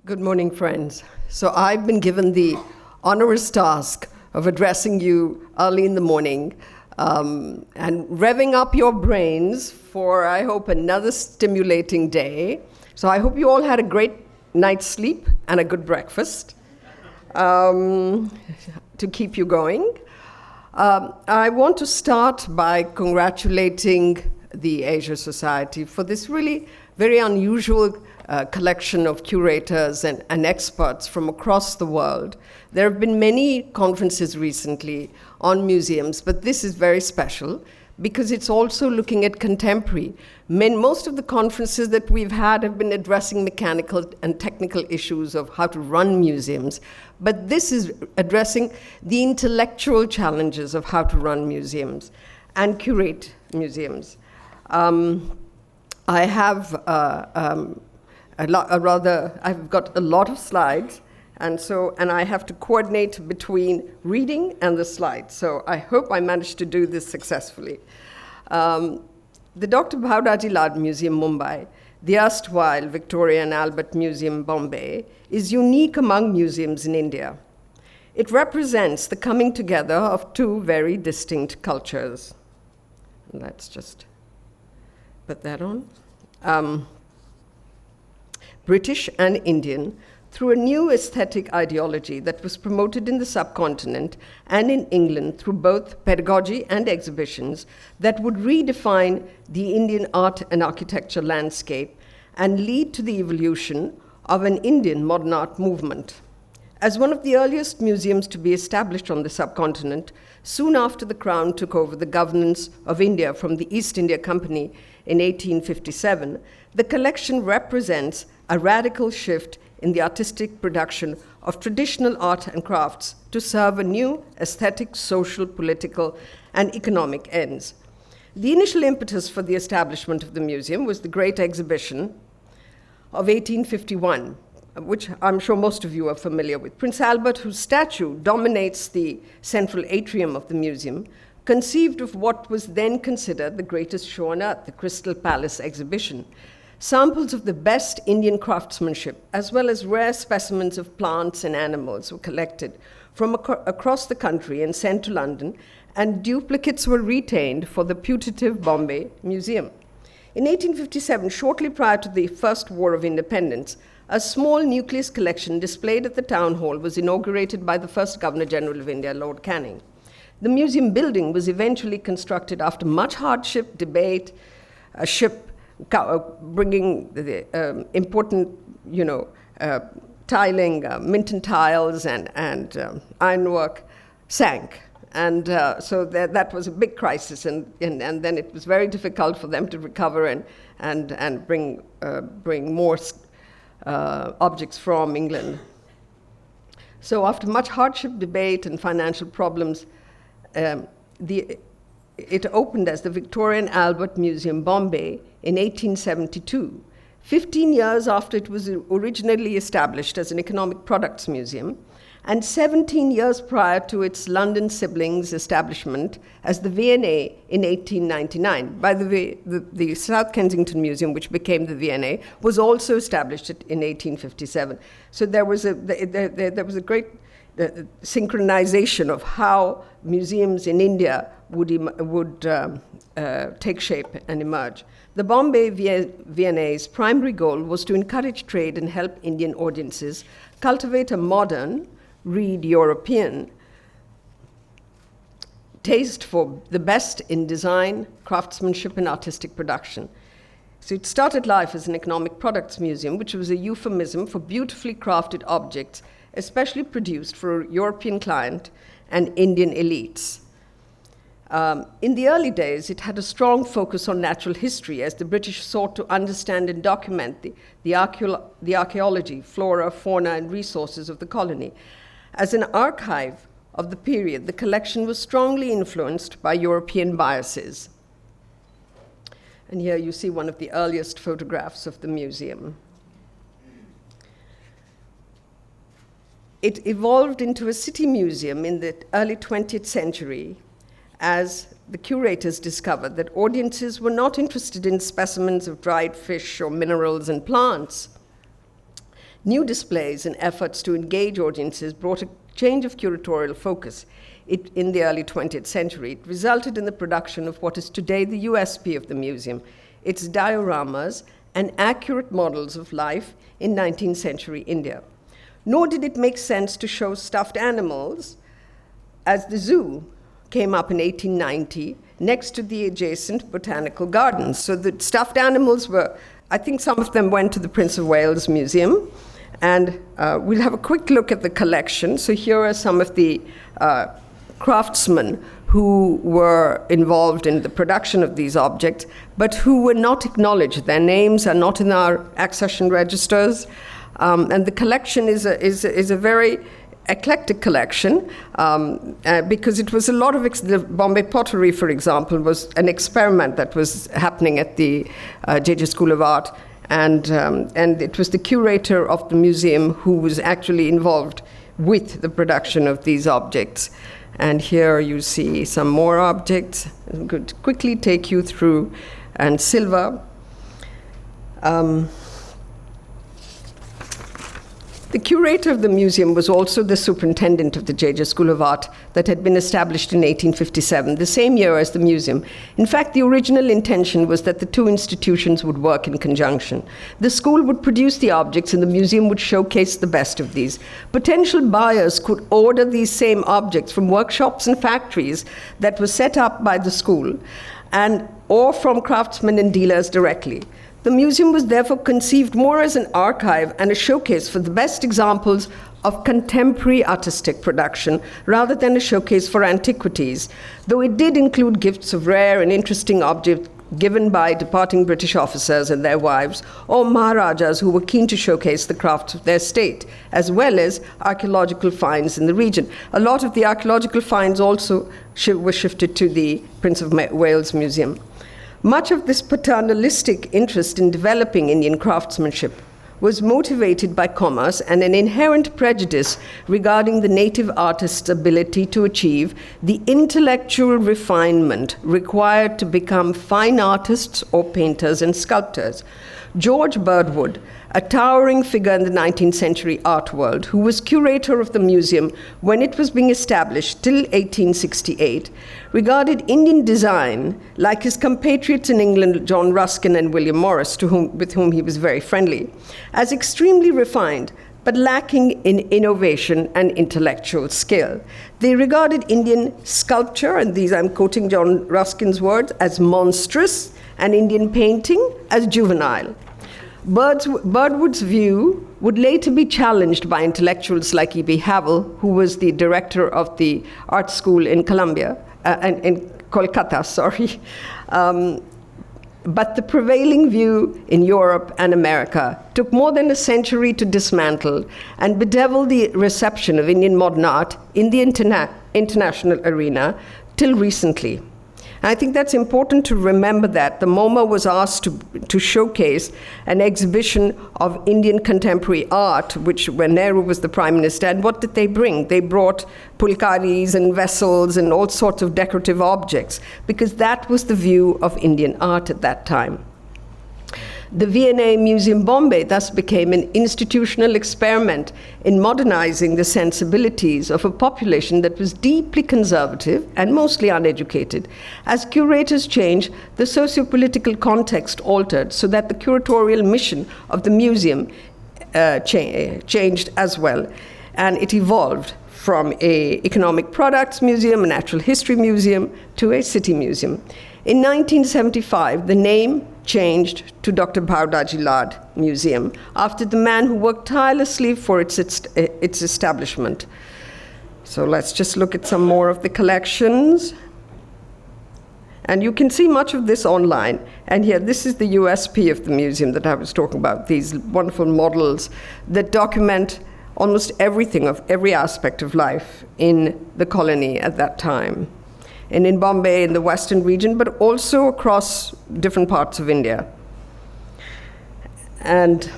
Good morning, friends. So I've been given the onerous task of addressing you early in the morning and revving up your brains for, I hope, another stimulating day. So I hope you all had a great night's sleep and a good breakfast to keep you going. I want to start by congratulating the Asia Society for this really very unusual collection of curators and experts from across the world. There have been many conferences recently on museums, but this is very special because it's also looking at contemporary. Most of the conferences that we've had have been addressing mechanical and technical issues of how to run museums, but this is addressing the intellectual challenges of how to run museums and curate museums. I have I've got a lot of slides, and I have to coordinate between reading and the slides. So I hope I managed to do this successfully. The Dr. Bhau Daji Lad Museum, Mumbai, the erstwhile Victoria and Albert Museum, Bombay, is unique among museums in India. It represents the coming together of two very distinct cultures. Let's just put that on. British and Indian, through a new aesthetic ideology that was promoted in the subcontinent and in England through both pedagogy and exhibitions that would redefine the Indian art and architecture landscape and lead to the evolution of an Indian modern art movement. As one of the earliest museums to be established on the subcontinent, soon after the Crown took over the governance of India from the East India Company in 1857, the collection represents a radical shift in the artistic production of traditional art and crafts to serve a new aesthetic, social, political, and economic ends. The initial impetus for the establishment of the museum was the Great Exhibition of 1851, which I'm sure most of you are familiar with. Prince Albert, whose statue dominates the central atrium of the museum, conceived of what was then considered the greatest show on earth, the Crystal Palace exhibition. Samples of the best Indian craftsmanship, as well as rare specimens of plants and animals, were collected from across the country and sent to London, and duplicates were retained for the putative Bombay Museum. In 1857, shortly prior to the First War of Independence, a small nucleus collection displayed at the town hall was inaugurated by the first Governor General of India, Lord Canning. The museum building was eventually constructed after much hardship, debate, a ship bringing the important, tiling, Minton tiles and ironwork sank. And so that was a big crisis, and then it was very difficult for them to recover and bring more objects from England. So after much hardship, debate, and financial problems, it opened as the Victoria and Albert Museum, Bombay, in 1872, 15 years after it was originally established as an economic products museum, and 17 years prior to its London siblings' establishment as the V&A in 1899. By the way, the South Kensington Museum, which became the V&A, was also established in 1857. So there was a great synchronization of how museums in India would take shape and emerge. The Bombay V&A's primary goal was to encourage trade and help Indian audiences cultivate a modern, read European, taste for the best in design, craftsmanship, and artistic production. So it started life as an economic products museum, which was a euphemism for beautifully crafted objects, especially produced for a European client and Indian elites. In the early days, it had a strong focus on natural history as the British sought to understand and document the archaeology, flora, fauna, and resources of the colony. As an archive of the period, the collection was strongly influenced by European biases. And here you see one of the earliest photographs of the museum. It evolved into a city museum in the early 20th century as the curators discovered that audiences were not interested in specimens of dried fish or minerals and plants. New displays and efforts to engage audiences brought a change of curatorial focus in the early 20th century. It resulted in the production of what is today the USP of the museum, its dioramas and accurate models of life in 19th century India. Nor did it make sense to show stuffed animals, as the zoo came up in 1890 next to the adjacent botanical gardens. So the stuffed animals were, I think some of them went to the Prince of Wales Museum, and we'll have a quick look at the collection. So here are some of the craftsmen who were involved in the production of these objects, but who were not acknowledged. Their names are not in our accession registers, and the collection is a very eclectic collection, because it was a lot of the Bombay pottery, for example, was an experiment that was happening at the J.J. School of Art, and it was the curator of the museum who was actually involved with the production of these objects. And here you see some more objects. I'm going to quickly take you through. And silver. The curator of the museum was also the superintendent of the J.J. School of Art that had been established in 1857, the same year as the museum. In fact, the original intention was that the two institutions would work in conjunction. The school would produce the objects and the museum would showcase the best of these. Potential buyers could order these same objects from workshops and factories that were set up by the school, or from craftsmen and dealers directly. The museum was therefore conceived more as an archive and a showcase for the best examples of contemporary artistic production, rather than a showcase for antiquities, though it did include gifts of rare and interesting objects given by departing British officers and their wives, or Maharajas who were keen to showcase the crafts of their state, as well as archaeological finds in the region. A lot of the archaeological finds also were shifted to the Prince of Wales Museum. Much of this paternalistic interest in developing Indian craftsmanship was motivated by commerce and an inherent prejudice regarding the native artist's ability to achieve the intellectual refinement required to become fine artists or painters and sculptors. George Birdwood, a towering figure in the 19th century art world, who was curator of the museum when it was being established till 1868, regarded Indian design, like his compatriots in England, John Ruskin and William Morris, with whom he was very friendly, as extremely refined, but lacking in innovation and intellectual skill. They regarded Indian sculpture, and these I'm quoting John Ruskin's words, as monstrous, and Indian painting as juvenile. Birdwood's view would later be challenged by intellectuals like E.B. Havell, who was the director of the art school in Kolkata. But the prevailing view in Europe and America took more than a century to dismantle and bedevil the reception of Indian modern art in the international arena till recently. And I think that's important to remember that. The MoMA was asked to showcase an exhibition of Indian contemporary art, when Nehru was the prime minister. And what did they bring? They brought pulkaris and vessels and all sorts of decorative objects, because that was the view of Indian art at that time. The V&A Museum Bombay thus became an institutional experiment in modernizing the sensibilities of a population that was deeply conservative and mostly uneducated. As curators changed, the socio-political context altered so that the curatorial mission of the museum changed as well. And it evolved from an economic products museum, a natural history museum, to a city museum. In 1975, the name changed to Dr. Bhau Daji Museum, after the man who worked tirelessly for its establishment. So let's just look at some more of the collections. And you can see much of this online. And here, this is the USP of the museum that I was talking about, these wonderful models that document almost everything of every aspect of life in the colony at that time. And in Bombay, in the western region, but also across different parts of India. And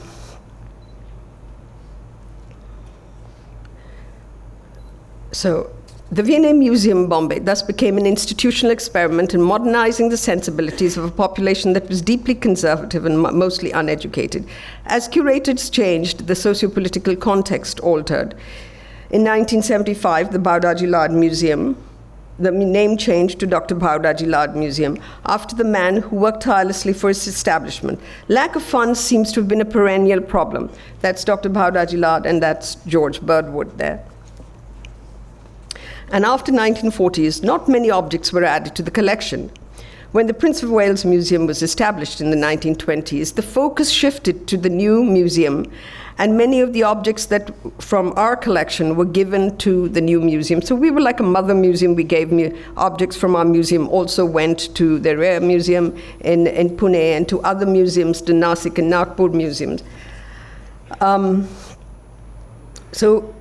so The V&A Museum, Bombay, thus became an institutional experiment in modernizing the sensibilities of a population that was deeply conservative and mostly uneducated. As curators changed, the socio-political context altered. In 1975, the Daji Lad Museum, the name changed to Dr. Daji Lad Museum, after the man who worked tirelessly for its establishment. Lack of funds seems to have been a perennial problem. That's Dr. Daji Lad, and that's George Birdwood there. And after 1940s, not many objects were added to the collection. When the Prince of Wales Museum was established in the 1920s, the focus shifted to the new museum, and many of the objects that from our collection were given to the new museum. So we were like a mother museum. We gave objects from our museum also went to the Rare Museum in Pune and to other museums, the Nasik and Nagpur museums. So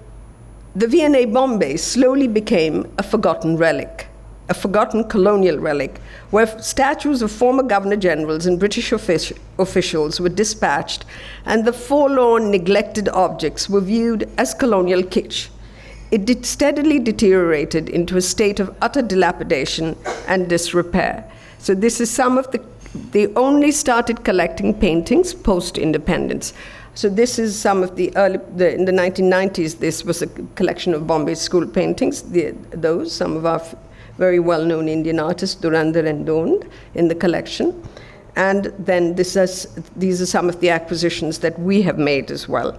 the V&A Bombay slowly became a forgotten relic, a forgotten colonial relic, where statues of former governor generals and British officials were dispatched, and the forlorn, neglected objects were viewed as colonial kitsch. It steadily deteriorated into a state of utter dilapidation and disrepair. So this is some of they only started collecting paintings post-independence. So this is some of the early, in the 1990s, this was a collection of Bombay school paintings, some of our very well-known Indian artists, Durandar and Dond, in the collection. And then these are some of the acquisitions that we have made as well.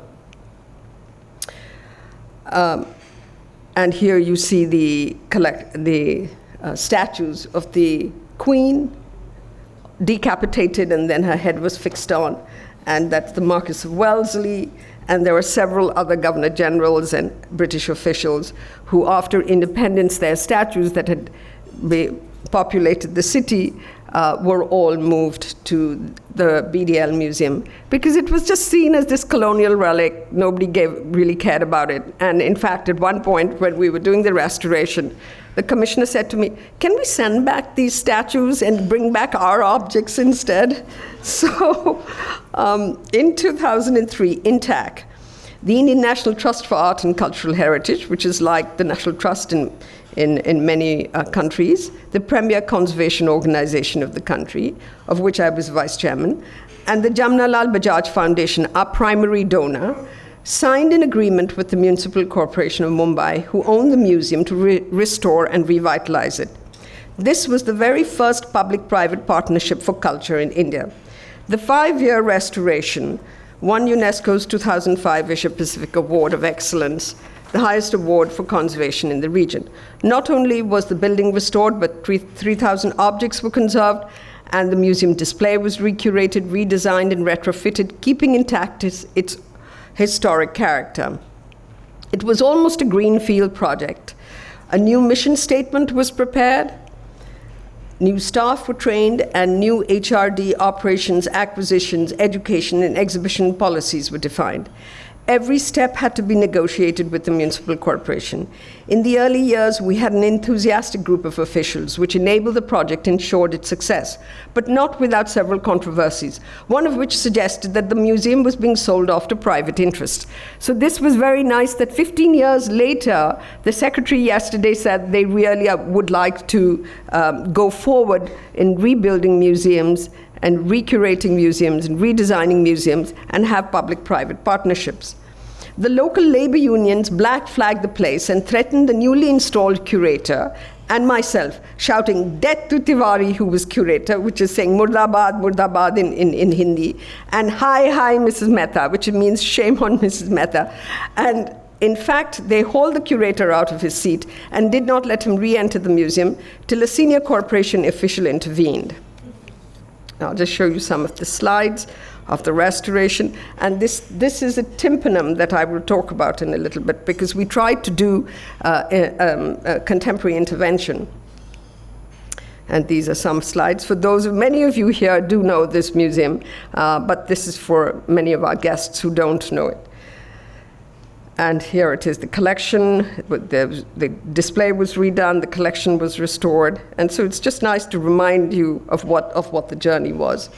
And here you see the statues of the Queen, decapitated, and then her head was fixed on. And that's the Marquis of Wellesley, and there were several other governor generals and British officials who, after independence, their statues that had populated the city were all moved to the BDL Museum because it was just seen as this colonial relic. Nobody really cared about it. And in fact, at one point when we were doing the restoration, the commissioner said to me, "Can we send back these statues and bring back our objects instead?" So in 2003, INTAC, the Indian National Trust for Art and Cultural Heritage, which is like the National Trust in many countries, the premier conservation organization of the country, of which I was vice chairman, and the Jamnalal Bajaj Foundation, our primary donor, signed an agreement with the Municipal Corporation of Mumbai, who own the museum, to restore and revitalize it. This was the very first public-private partnership for culture in India. The 5-year restoration won UNESCO's 2005 Asia-Pacific Award of Excellence, the highest award for conservation in the region. Not only was the building restored, but 3,000 objects were conserved, and the museum display was recurated, redesigned, and retrofitted, keeping intact its historic character. It was almost a greenfield project. A new mission statement was prepared, new staff were trained, and new HRD operations, acquisitions, education, and exhibition policies were defined. Every step had to be negotiated with the municipal corporation. In the early years, we had an enthusiastic group of officials, which enabled the project and ensured its success, but not without several controversies, one of which suggested that the museum was being sold off to private interests. So this was very nice that 15 years later, the secretary yesterday said they really would like to go forward in rebuilding museums and recurating museums and redesigning museums and have public-private partnerships. The local labor unions black flagged the place and threatened the newly installed curator and myself, shouting "Death to Tiwari," who was curator, which is saying "Murdabad, Murdabad" in Hindi, and "Hi, hi, Mrs. Mehta," which means shame on Mrs. Mehta. And in fact, they hauled the curator out of his seat and did not let him re-enter the museum till a senior corporation official intervened. I'll just show you some of the slides of the restoration. And this is a tympanum that I will talk about in a little bit, because we tried to do a contemporary intervention. And these are some slides. For many of you here do know this museum, but this is for many of our guests who don't know it. And here it is, the collection, the display was redone, the collection was restored. And so it's just nice to remind you of what the journey was.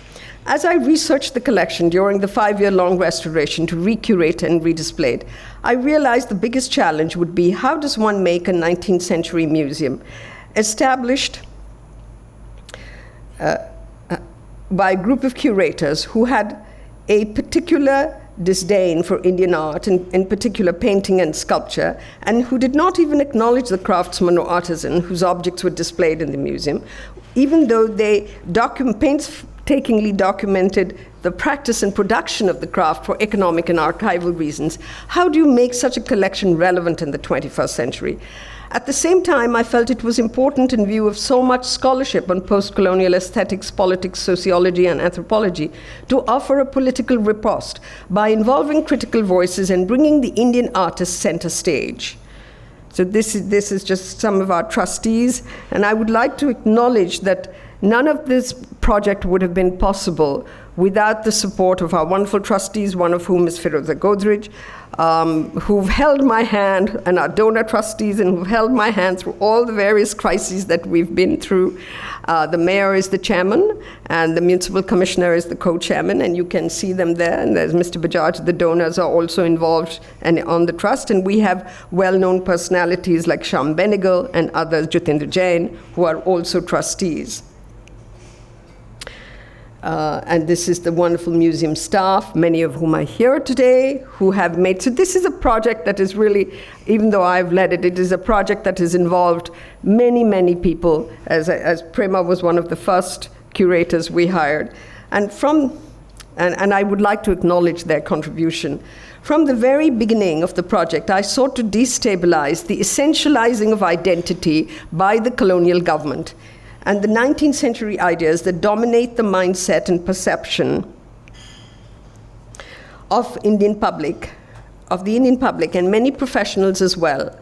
As I researched the collection during the 5-year-long restoration to recurate and redisplay it, I realized the biggest challenge would be, how does one make a 19th century museum established by a group of curators who had a particular disdain for Indian art, and in particular painting and sculpture, and who did not even acknowledge the craftsman or artisan whose objects were displayed in the museum, even though they painstakingly documented the practice and production of the craft for economic and archival reasons. How do you make such a collection relevant in the 21st century? At the same time, I felt it was important, in view of so much scholarship on post-colonial aesthetics, politics, sociology, and anthropology, to offer a political riposte by involving critical voices and bringing the Indian artist center stage. So this is just some of our trustees, and I would like to acknowledge that none of this project would have been possible without the support of our wonderful trustees, one of whom is Firoza Godrej, who've held my hand, and our donor trustees, and who've held my hand through all the various crises that we've been through. The mayor is the chairman, and the municipal commissioner is the co-chairman, and you can see them there. And there's Mr. Bajaj. The donors are also involved and on the trust, and we have well-known personalities like Sham Benegal and others, Jitendra Jain, who are also trustees. And this is the wonderful museum staff, many of whom are here today, who have made, so this is a project that is really, even though I've led it, it is a project that has involved many, many people, as Prema was one of the first curators we hired. And I would like to acknowledge their contribution. From the very beginning of the project, I sought to destabilize the essentializing of identity by the colonial government and the 19th century ideas that dominate the mindset and perception of the Indian public, and many professionals as well,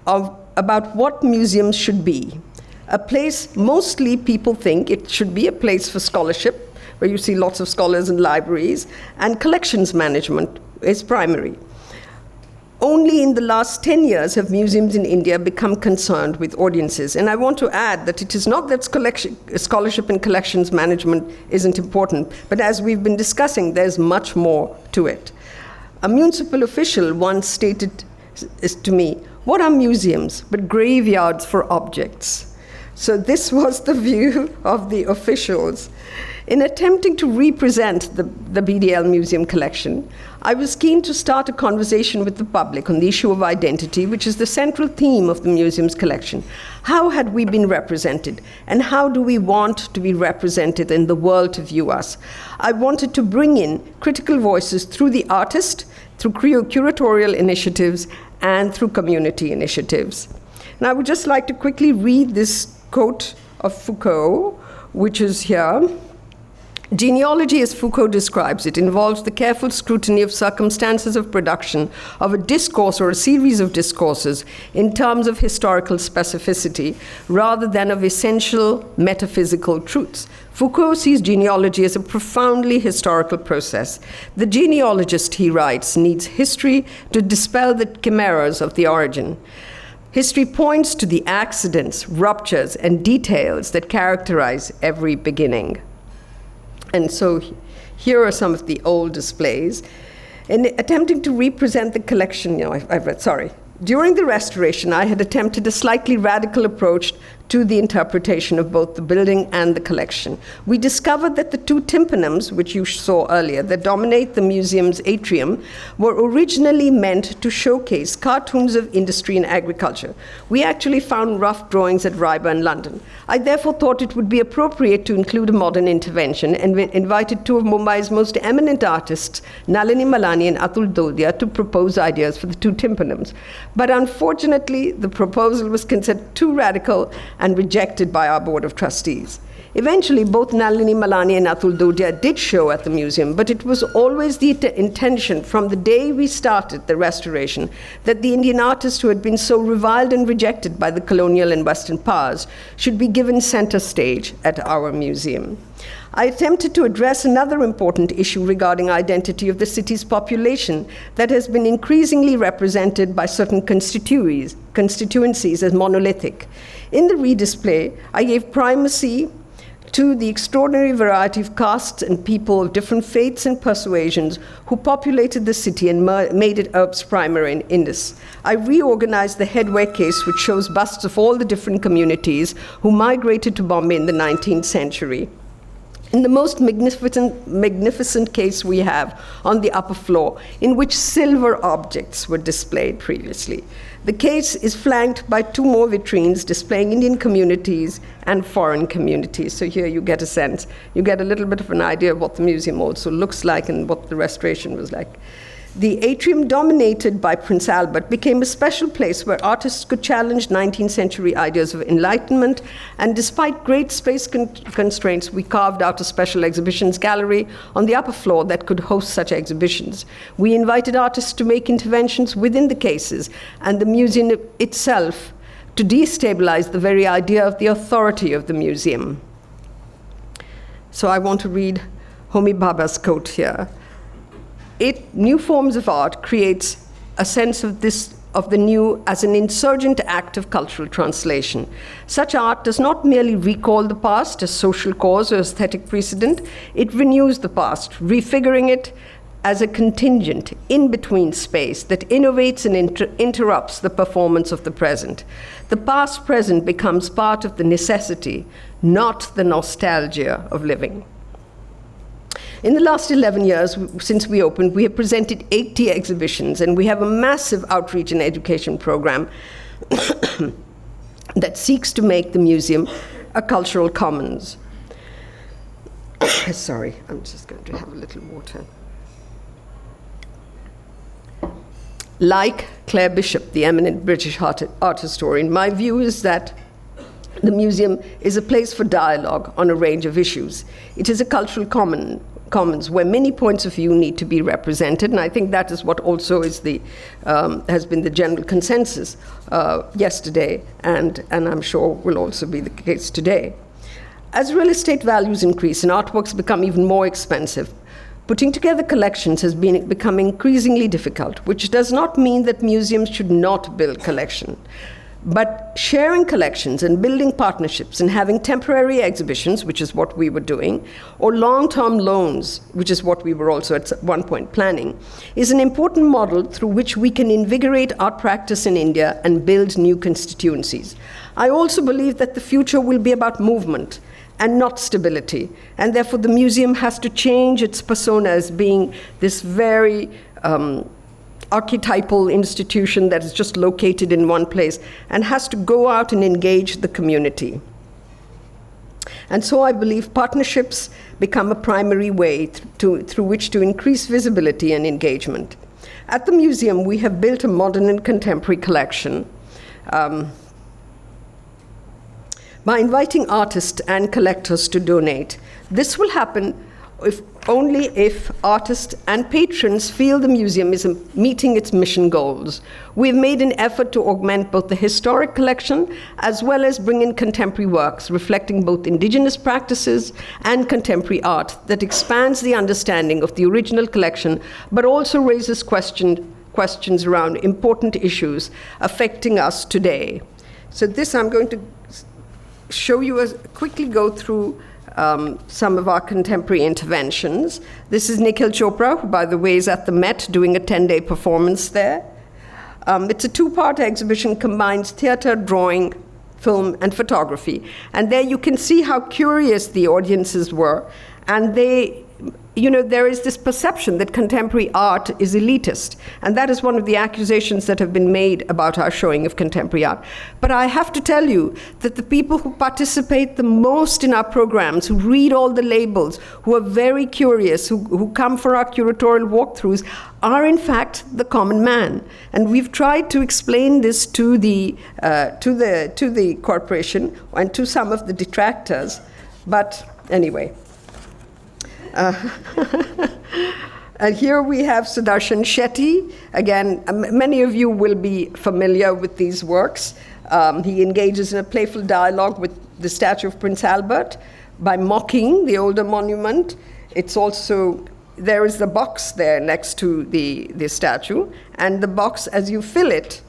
about what museums should be. A place, mostly people think it should be a place for scholarship, where you see lots of scholars and libraries, and collections management is primary. Only in the last 10 years have museums in India become concerned with audiences. And I want to add that it is not that scholarship and collections management isn't important, but as we've been discussing, there's much more to it. A municipal official once stated to me, "What are museums but graveyards for objects?" So this was the view of the officials. In attempting to represent the BDL Museum collection, I was keen to start a conversation with the public on the issue of identity, which is the central theme of the museum's collection. How had we been represented, and how do we want to be represented in the world to view us? I wanted to bring in critical voices through the artist, through curatorial initiatives, and through community initiatives. And I would just like to quickly read this quote of Foucault, which is here. Genealogy, as Foucault describes it, involves the careful scrutiny of circumstances of production of a discourse or a series of discourses in terms of historical specificity rather than of essential metaphysical truths. Foucault sees genealogy as a profoundly historical process. The genealogist, he writes, needs history to dispel the chimeras of the origin. History points to the accidents, ruptures, and details that characterize every beginning. And so here are some of the old displays. In attempting to represent the collection, during the restoration, I had attempted a slightly radical approach to the interpretation of both the building and the collection. We discovered that the two tympanums, which you saw earlier, that dominate the museum's atrium, were originally meant to showcase cartoons of industry and agriculture. We actually found rough drawings at Reiber in London. I therefore thought it would be appropriate to include a modern intervention, and invited two of Mumbai's most eminent artists, Nalini Malani and Atul Dodia, to propose ideas for the two tympanums. But unfortunately, the proposal was considered too radical and rejected by our Board of Trustees. Eventually, both Nalini Malani and Atul Dodia did show at the museum, but it was always the intention from the day we started the restoration that the Indian artists who had been so reviled and rejected by the colonial and Western powers should be given center stage at our museum. I attempted to address another important issue regarding identity of the city's population that has been increasingly represented by certain constituencies as monolithic. In the redisplay, I gave primacy to the extraordinary variety of castes and people of different faiths and persuasions who populated the city and made it Earth's primer in Indus. I reorganized the headwear case, which shows busts of all the different communities who migrated to Bombay in the 19th century. In the most magnificent case we have on the upper floor, in which silver objects were displayed previously. The case is flanked by 2 more vitrines displaying Indian communities and foreign communities. So here you get a sense, you get a little bit of an idea of what the museum also looks like and what the restoration was like. The atrium, dominated by Prince Albert, became a special place where artists could challenge 19th century ideas of enlightenment, and despite great space constraints, we carved out a special exhibitions gallery on the upper floor that could host such exhibitions. We invited artists to make interventions within the cases and the museum itself to destabilize the very idea of the authority of the museum. So I want to read Homi Bhabha's quote here. New forms of art creates a sense of the new as an insurgent act of cultural translation. Such art does not merely recall the past as social cause or aesthetic precedent, it renews the past, refiguring it as a contingent, in-between space that innovates and interrupts the performance of the present. The past-present becomes part of the necessity, not the nostalgia of living. In the last 11 years since we opened, we have presented 80 exhibitions, and we have a massive outreach and education program that seeks to make the museum a cultural commons. Sorry, I'm just going to have a little water. Like Claire Bishop, the eminent British art historian, my view is that the museum is a place for dialogue on a range of issues. It is a cultural commons where many points of view need to be represented, and I think that is what also is has been the general consensus yesterday, and I'm sure will also be the case today. As real estate values increase and artworks become even more expensive, putting together collections has become increasingly difficult, which does not mean that museums should not build collections. But sharing collections and building partnerships and having temporary exhibitions, which is what we were doing, or long-term loans, which is what we were also at one point planning, is an important model through which we can invigorate art practice in India and build new constituencies. I also believe that the future will be about movement and not stability, and therefore the museum has to change its persona as being this very archetypal institution that is just located in one place and has to go out and engage the community. And so I believe partnerships become a primary way through which to increase visibility and engagement. At the museum, we have built a modern and contemporary collection by inviting artists and collectors to donate. This will happen only if artists and patrons feel the museum is meeting its mission goals. We've made an effort to augment both the historic collection as well as bring in contemporary works reflecting both indigenous practices and contemporary art that expands the understanding of the original collection, but also raises questions around important issues affecting us today. So this I'm going to show you quickly go through some of our contemporary interventions. This is Nikhil Chopra, who, by the way, is at the Met doing a 10-day performance there. It's a 2-part exhibition, combines theater, drawing, film, and photography. And there you can see how curious the audiences were. And there is this perception that contemporary art is elitist. And that is one of the accusations that have been made about our showing of contemporary art. But I have to tell you that the people who participate the most in our programs, who read all the labels, who are very curious, who come for our curatorial walkthroughs, are in fact the common man. And we've tried to explain this to the corporation and to some of the detractors. But anyway. And here we have Sudarshan Shetty. Again, many of you will be familiar with these works. He engages in a playful dialogue with the statue of Prince Albert by mocking the older monument. It's also, there is the box there next to the statue, and the box, as you fill it,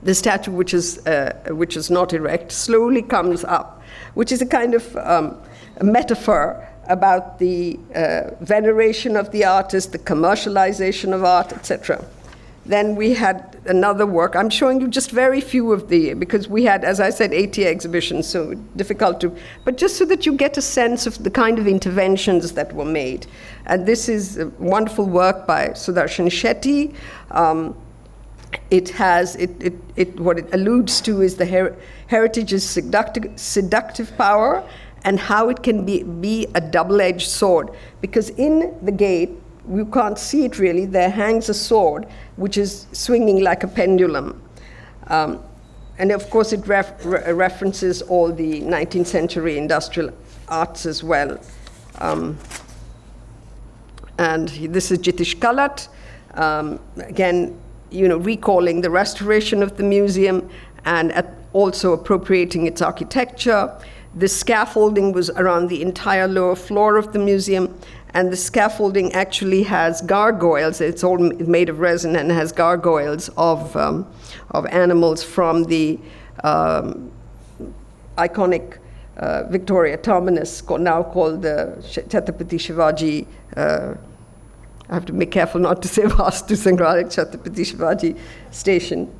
the statue, which is not erect, slowly comes up, which is a kind of a metaphor about the veneration of the artist, the commercialization of art, etc. Then we had another work. I'm showing you just very few of because we had, as I said, 80 exhibitions, so difficult to, but just so that you get a sense of the kind of interventions that were made. And this is a wonderful work by Sudarshan Shetty. What it alludes to is the heritage's seductive power and how it can be a double-edged sword. Because in the gate, you can't see it really, there hangs a sword which is swinging like a pendulum. And of course it references all the 19th century industrial arts as well. And this is Jitish Kalat, again, recalling the restoration of the museum and also appropriating its architecture. The scaffolding was around the entire lower floor of the museum, and the scaffolding actually has gargoyles. It's all made of resin and has gargoyles of animals from the iconic Victoria terminus, now called the Chhatrapati Shivaji. I have to be careful not to say Vastu Sangrahalaya Chhatrapati Shivaji Station.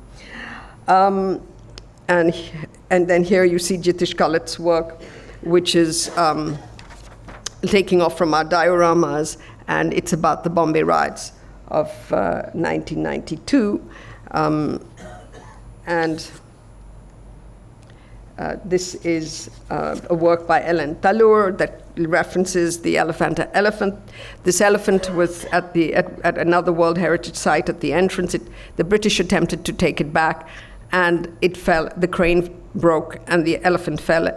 And then here you see Jitish Kalat's work, which is taking off from our dioramas, and it's about the Bombay Rides of 1992. This is a work by Ellen Talur that references the elephant. This elephant was at another World Heritage Site at the entrance. The British attempted to take it back, and it fell. The crane broke, and the elephant fell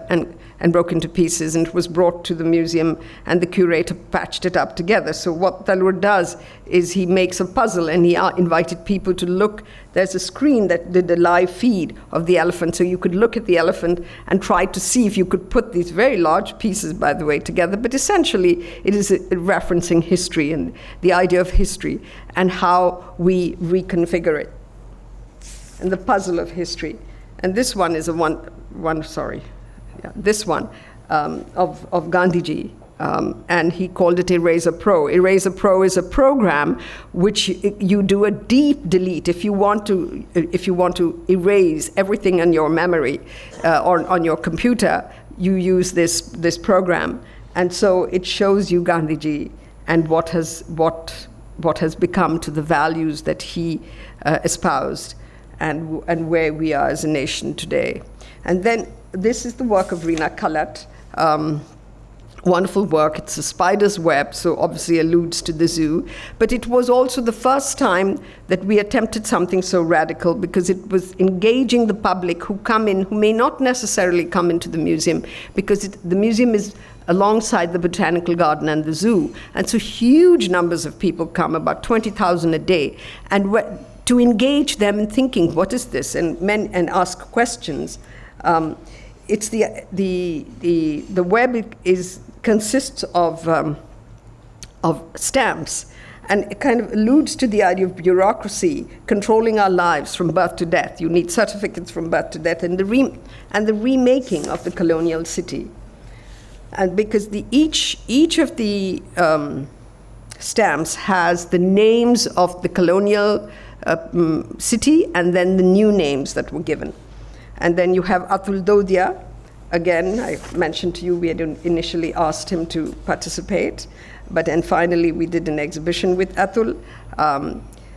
and broke into pieces, and it was brought to the museum, and the curator patched it up together. So what Talur does is he makes a puzzle, and he invited people to look. There's a screen that did a live feed of the elephant, so you could look at the elephant and try to see if you could put these very large pieces, by the way, together. But essentially, it is referencing history and the idea of history and how we reconfigure it, and the puzzle of history. And this one is this one of Gandhiji, and he called it Eraser Pro. Eraser Pro is a program which you do a deep delete if you want to erase everything in your memory or on your computer. You use this program, and so it shows you Gandhiji and what has become to the values that he espoused, and where we are as a nation today. And then this is the work of Rena Cullet. Wonderful work. It's a spider's web, so obviously alludes to the zoo. But it was also the first time that we attempted something so radical, because it was engaging the public who come in, who may not necessarily come into the museum, because the museum is alongside the botanical garden and the zoo. And so huge numbers of people come, about 20,000 a day. And to engage them in thinking, what is this? And ask questions. It's the web consists of stamps, and it kind of alludes to the idea of bureaucracy controlling our lives from birth to death. You need certificates from birth to death, and the remaking of the colonial city. And because each of the stamps has the names of the colonial city, and then the new names that were given. And then you have Atul Dodia. Again, I mentioned to you we had initially asked him to participate, but then finally we did an exhibition with Atul,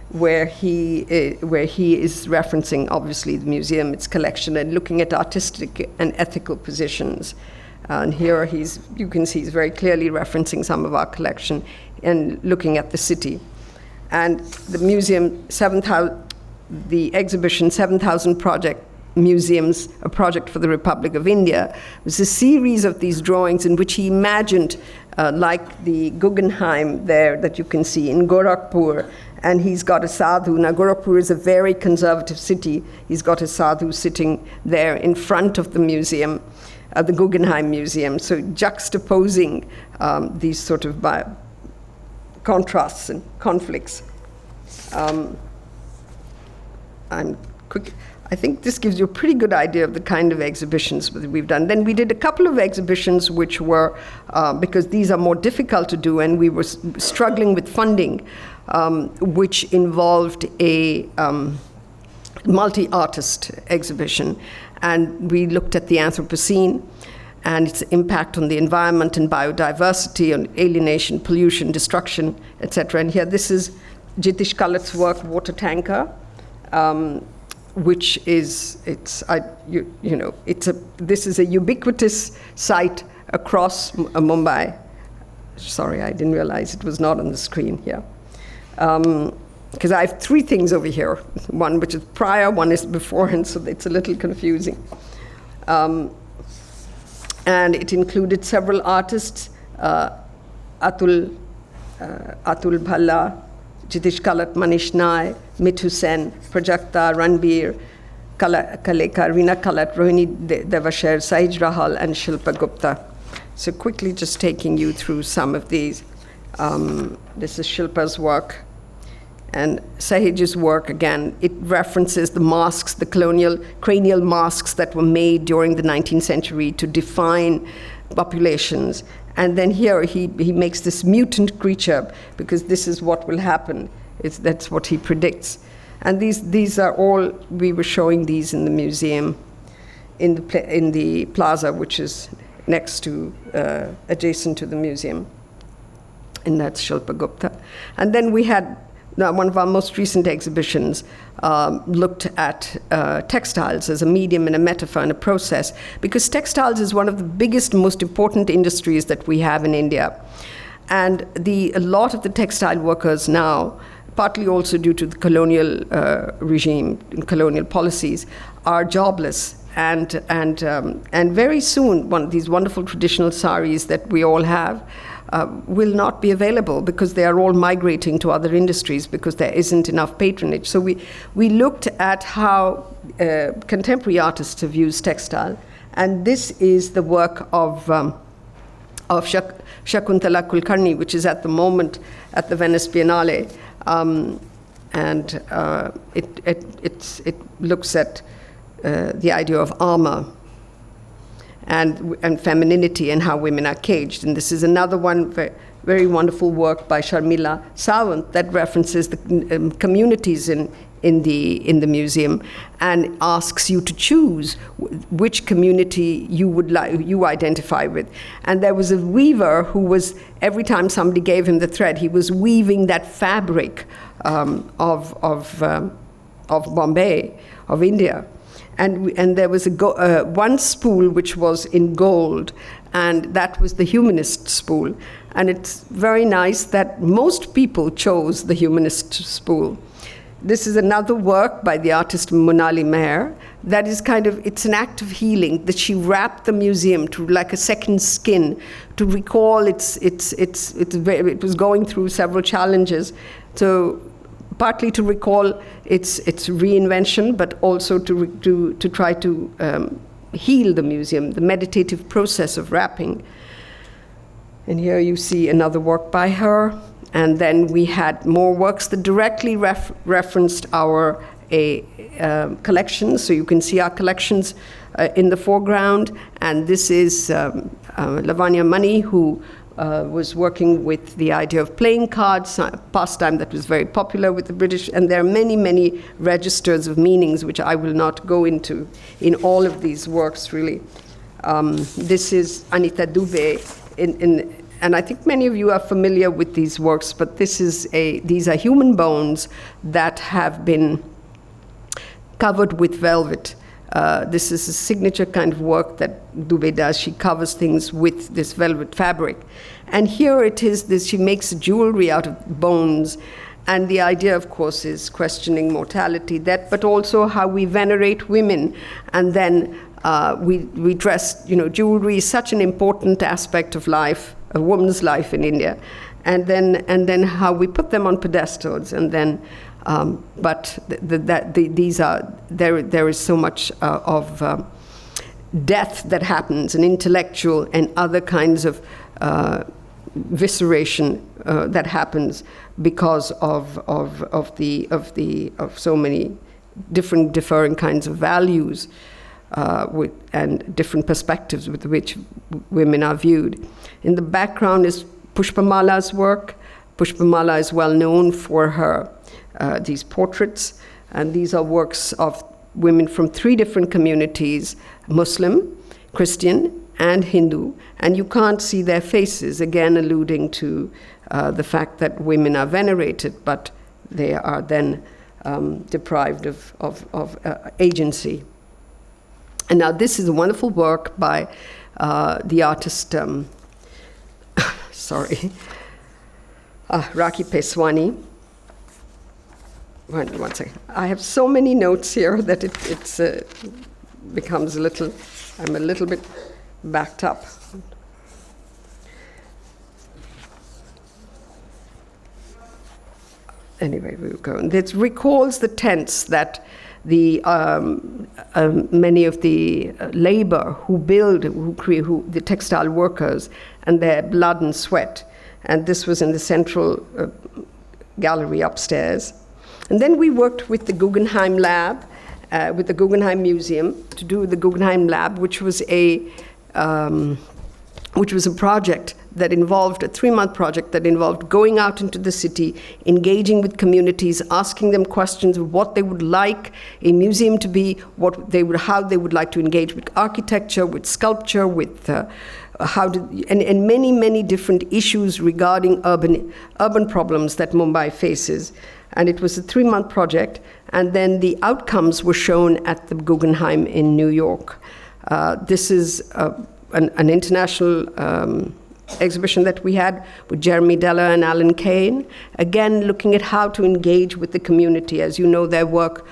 where he is referencing obviously the museum, its collection, and looking at artistic and ethical positions. And here you can see he's very clearly referencing some of our collection and looking at the city. And the museum, the exhibition 7,000 Project Museums, a project for the Republic of India, was a series of these drawings in which he imagined, like the Guggenheim there that you can see in Gorakhpur, and he's got a sadhu. Now Gorakhpur is a very conservative city. He's got a sadhu sitting there in front of the museum, the Guggenheim Museum, so juxtaposing these sort of contrasts and conflicts. I think this gives you a pretty good idea of the kind of exhibitions that we've done. Then we did a couple of exhibitions which were, because these are more difficult to do, and we were struggling with funding, which involved a multi-artist exhibition. And we looked at the Anthropocene and its impact on the environment and biodiversity, on alienation, pollution, destruction, etc. And here, this is Jacque Cullet's work, Water Tanker, which is, this is a ubiquitous site across Mumbai. Sorry, I didn't realize it was not on the screen here. Because I have three things over here. One which is prior, one is before, and so it's a little confusing. And it included several artists, Atul Bhalla, Jacque Cullet, Manish Nai, Mithu Sen, Prajakta, Ranbir, Kaleka, Rena Cullet, Rohini Devasher, Sahij Rahal, and Shilpa Gupta. So quickly just taking you through some of these. This is Shilpa's work. And Sahij's work, again, it references the masks, the colonial cranial masks that were made during the 19th century to define populations. And then here he makes this mutant creature, because this is what will happen. That's what he predicts. And these are all, we were showing these in the museum, in the plaza, which is next to, adjacent to the museum. And that's Shilpa Gupta. And then we had, one of our most recent exhibitions looked at textiles as a medium and a metaphor and a process, because textiles is one of the biggest, most important industries that we have in India. And a lot of the textile workers now, partly also due to the colonial regime and colonial policies, are jobless. And very soon, these wonderful traditional saris that we all have will not be available, because they are all migrating to other industries because there isn't enough patronage. So we looked at how contemporary artists have used textile, and this is the work of Shakuntala Kulkarni, which is at the moment at the Venice Biennale, and it looks at the idea of armor and femininity and how women are caged. And this is another one, very wonderful work by Sharmila Sawant that references the communities in the museum and asks you to choose which community you identify with. And there was a weaver who was, every time somebody gave him the thread, he was weaving that fabric of Bombay, of India. And there was one spool which was in gold, and that was the humanist spool. And it's very nice that most people chose the humanist spool. This is another work by the artist Monali Meher that is it's an act of healing, that she wrapped the museum to like a second skin to recall it was going through several challenges. So partly to recall its reinvention, but also to try to heal the museum, the meditative process of wrapping. And here you see another work by her. And then we had more works that directly referenced our collections. So you can see our collections in the foreground. And this is Lavanya Mani, who was working with the idea of playing cards, a pastime that was very popular with the British. And there are many, many registers of meanings, which I will not go into in all of these works, really. This is Anita Dubé, and I think many of you are familiar with these works, but these are human bones that have been covered with velvet. This is a signature kind of work that Dubé does. She covers things with this velvet fabric. And here it is, she makes jewelry out of bones. And the idea, of course, is questioning mortality, but also how we venerate women. And then we dress, jewelry is such an important aspect of life, a woman's life in India. And then how we put them on pedestals, and then but there is so much of death that happens, and intellectual and other kinds of visceration that happens because of so many differing kinds of values and different perspectives with which women are viewed. In the background is Pushpamala's work. Pushpamala is well known for her these portraits, and these are works of women from 3 different communities: Muslim, Christian, and Hindu, and you can't see their faces, again alluding to the fact that women are venerated, but they are then deprived of agency. And now this is a wonderful work by the artist, Rakhi Peswani. One second. I have so many notes here that it becomes I'm a little bit backed up. Anyway, we'll go. And it recalls the tents that the many of the labor the textile workers, and their blood and sweat. And this was in the central gallery upstairs. And then we worked with the Guggenheim Lab, with the Guggenheim Museum, to do the Guggenheim Lab, which was a project that involved, a 3-month project that involved going out into the city, engaging with communities, asking them questions of what they would like a museum to be, how they would like to engage with architecture, with sculpture, with and many, many different issues regarding urban problems that Mumbai faces. And it was a 3-month project, and then the outcomes were shown at the Guggenheim in New York. This is an international exhibition that we had with Jeremy Deller and Alan Kane, again looking at how to engage with the community. As you know, their work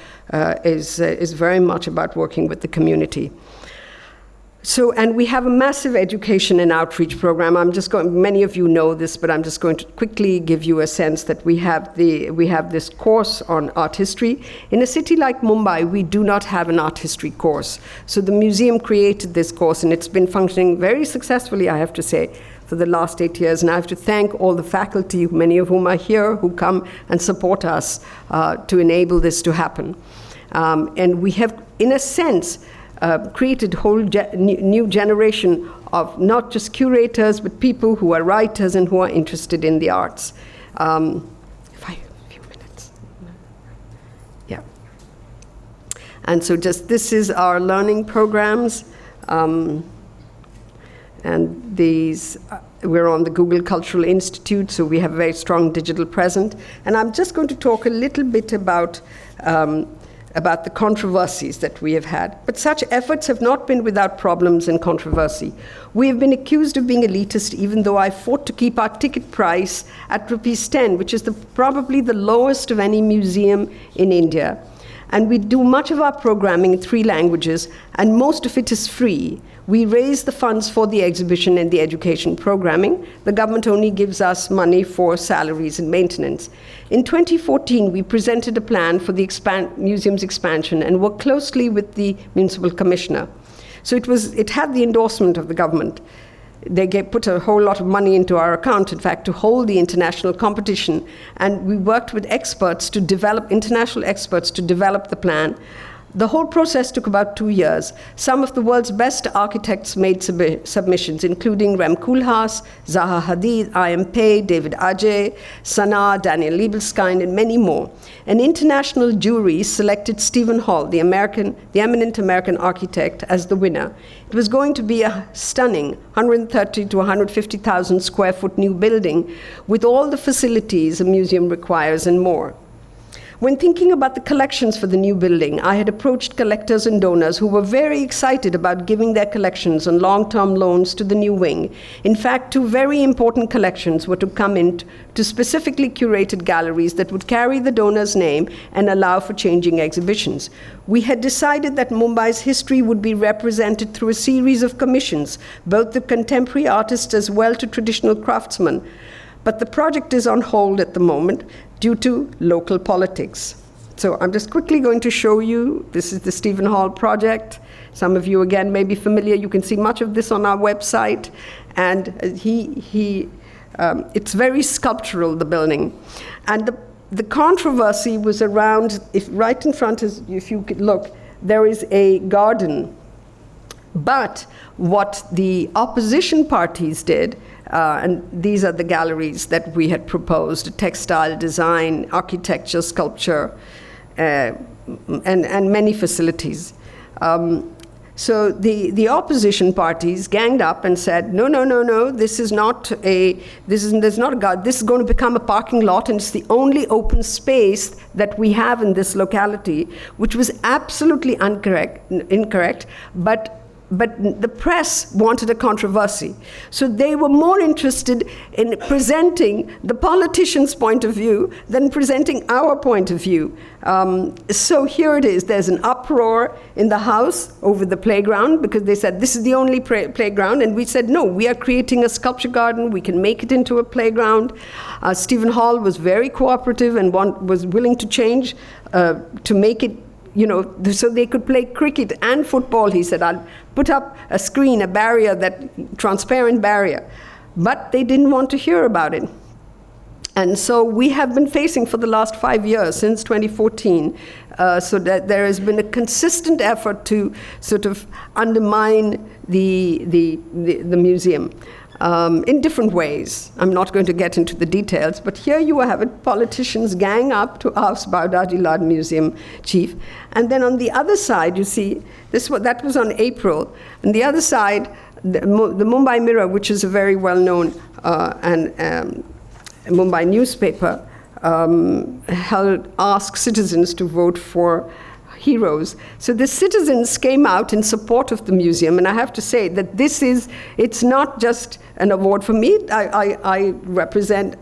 is very much about working with the community. So, and we have a massive education and outreach program. Many of you know this, but I'm just going to quickly give you a sense that we have this course on art history. In a city like Mumbai, we do not have an art history course. So the museum created this course, and it's been functioning very successfully, I have to say, for the last 8 years. And I have to thank all the faculty, many of whom are here, who come and support us to enable this to happen. And we have, in a sense, created a whole new generation of not just curators, but people who are writers and who are interested in the arts. A few minutes. Yeah. And so this is our learning programs. And these, we're on the Google Cultural Institute, so we have a very strong digital presence. And I'm just going to talk a little bit about the controversies that we have had. But such efforts have not been without problems and controversy. We have been accused of being elitist, even though I fought to keep our ticket price at ₹10, which is probably the lowest of any museum in India. And we do much of our programming in 3 languages, and most of it is free. We raise the funds for the exhibition and the education programming. The government only gives us money for salaries and maintenance. In 2014, we presented a plan for the museum's expansion and worked closely with the municipal commissioner. So it had the endorsement of the government. They put a whole lot of money into our account, in fact, to hold the international competition. And we worked with international experts to develop the plan. The whole process took about 2 years. Some of the world's best architects made submissions, including Rem Koolhaas, Zaha Hadid, I.M. Pei, David Adjaye, Sana, Daniel Libeskind, and many more. An international jury selected Stephen Hall, the eminent American architect, as the winner. It was going to be a stunning 130 to 150,000 square foot new building with all the facilities a museum requires and more. When thinking about the collections for the new building, I had approached collectors and donors who were very excited about giving their collections on long-term loans to the new wing. In fact, 2 very important collections were to come in to specifically curated galleries that would carry the donor's name and allow for changing exhibitions. We had decided that Mumbai's history would be represented through a series of commissions, both to contemporary artists as well to traditional craftsmen. But the project is on hold at the moment due to local politics. So I'm just quickly going to show you, this is the Stephen Hall project. Some of you, again, may be familiar. You can see much of this on our website. And it's very sculptural, the building. And the controversy was around, if right in front of, if you could look, there is a garden. But what the opposition parties did, and these are the galleries that we had proposed, textile, design, architecture, sculpture, and many facilities. So the opposition parties ganged up and said, no, this is not a garden. This is going to become a parking lot, and it's the only open space that we have in this locality, which was absolutely incorrect, but the press wanted a controversy. So they were more interested in presenting the politicians' point of view than presenting our point of view. So here it is. There's an uproar in the House over the playground because they said this is the only playground. And we said, no, we are creating a sculpture garden. We can make it into a playground. Stephen Hall was very cooperative and was willing to change to make it, so they could play cricket and football. He said, I'll put up a screen, a barrier, that transparent barrier. But they didn't want to hear about it. And so we have been facing for the last 5 years, since 2014, so that there has been a consistent effort to sort of undermine the museum. In different ways. I'm not going to get into the details, but here you have it, politicians gang up to ask Bhau Daji Lad Museum chief. And then on the other side, you see, that was on April. On the other side, the Mumbai Mirror, which is a very well-known Mumbai newspaper, asked citizens to vote for heroes. So the citizens came out in support of the museum, and I have to say that it's not just an award for me. I represent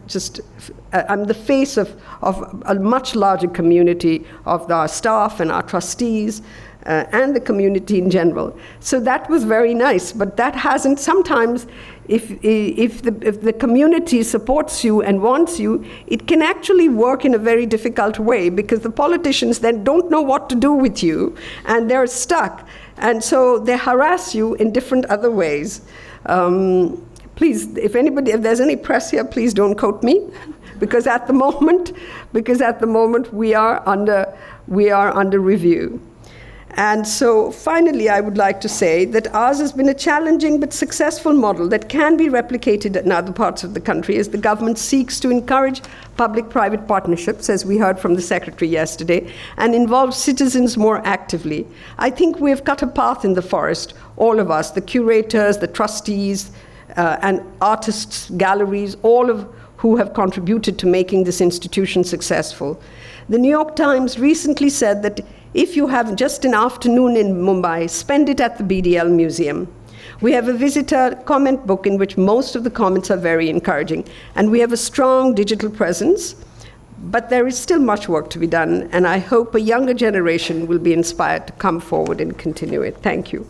I'm the face of a much larger community of our staff and our trustees, and the community in general. So that was very nice, but that hasn't, sometimes if the community supports you and wants you, it can actually work in a very difficult way, because the politicians then don't know what to do with you, and they're stuck. And so they harass you in different other ways. Please, if there's any press here, please don't quote me, because at the moment we are under review. And so finally, I would like to say that ours has been a challenging but successful model that can be replicated in other parts of the country as the government seeks to encourage public-private partnerships, as we heard from the Secretary yesterday, and involve citizens more actively. I think we have cut a path in the forest, all of us, the curators, the trustees, and artists, galleries, all of who have contributed to making this institution successful. The New York Times recently said that if you have just an afternoon in Mumbai, spend it at the BDL Museum. We have a visitor comment book in which most of the comments are very encouraging, and we have a strong digital presence, but there is still much work to be done, and I hope a younger generation will be inspired to come forward and continue it. Thank you.